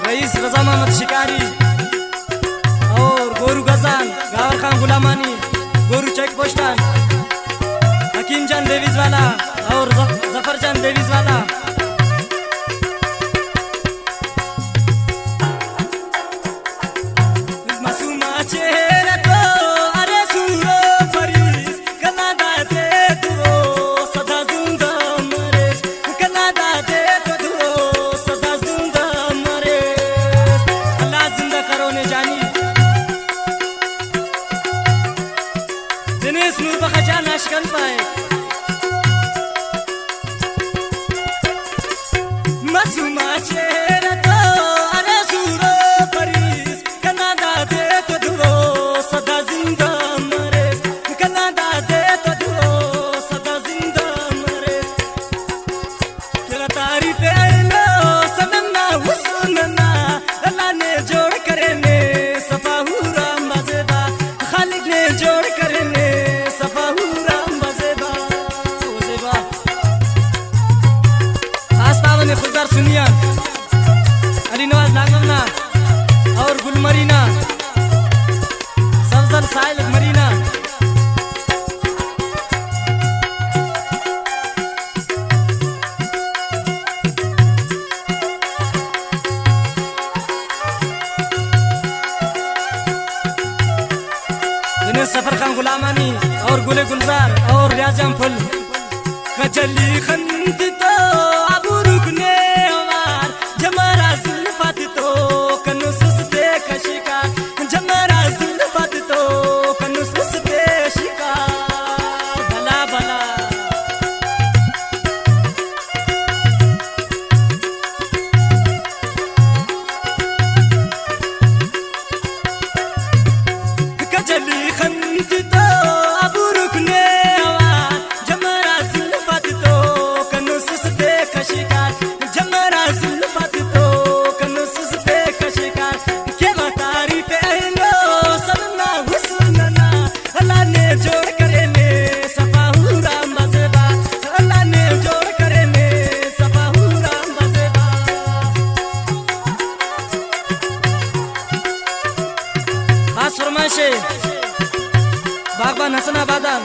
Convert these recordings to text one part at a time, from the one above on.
rice रजा मोहम्मद शिकारी और गोरू गजान गावर खान गुलामानी गोरू चेक पोस्टन हकीम जान देवीज वाला और जफर जान देवीज वाला Aşkın pay Masuma chera to are suro paris Kanada de to duo sada zinda mares Kanada de to duo sada zinda mares Tera taarif ailo sanna husnna Allah ne jod karne safa hura mazeda Khalik ne jod karne safa खुददार सुनिया अली नवाज लांगमना और गुलमरीना सफजल साहिल मरीना जिन्हें सफर खान गुलामानी और गुले गुलजार और रियाजम full कचली खंड तो अबू रुकने हमार जमरा जुल्फत तो कनु सुस्ते कशिका जमरा जुल्फत तो कनु सुस्ते शिका भला भला कचली खंड तो अबू रुकने बागबान हसन आबादान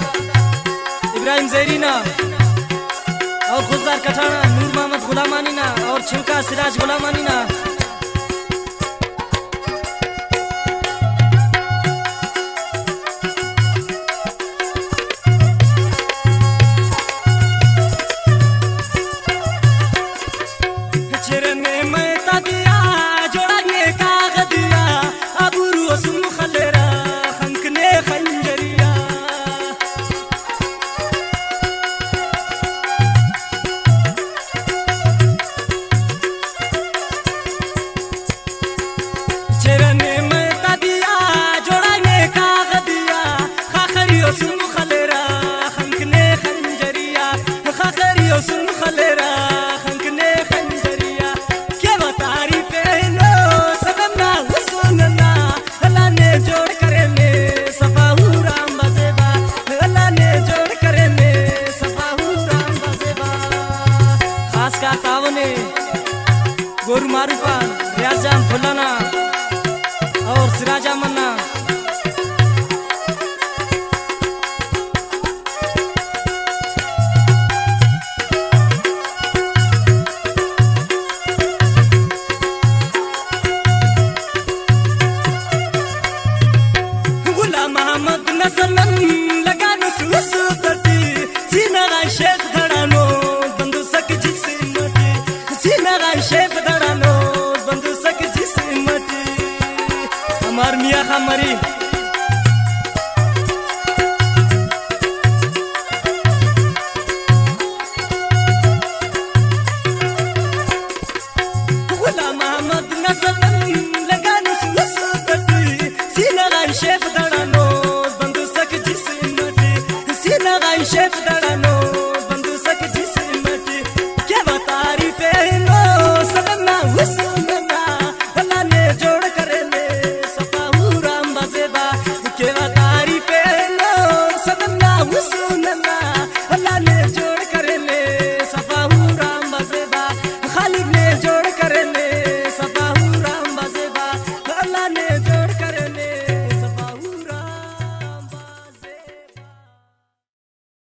इब्राहिम जैरीना और खुददार कठाना नूर मोहम्मद गुलामानीना और छिलका सिराज गुलामानीना गोरू मारूफा रियाजाम फुलाना और सिराजा मन्ना गुलाम मोहम्मद नसलन लगान सुसुतती सीना शेख धड़ानो बंदू सक जिस्मती सीना शेख हमार मियाँ खामरी गुलाम मोहम्मद नसलन लगान सुसुतती सीना शेख धड़ानो बंदू सक जिस्मती सीना शेख धड़ानो बंदू सक जिस्मती क्या बतारी पहनो सदना हुस्नना अल्लाह ने जोड़ कर ले सफा हुरा मजेबा क्या तारी पहनो सदना हुस्नना अल्लाह ने जोड़ कर ले सफा हुरा मजेबा खालिक ने जोड़ कर ले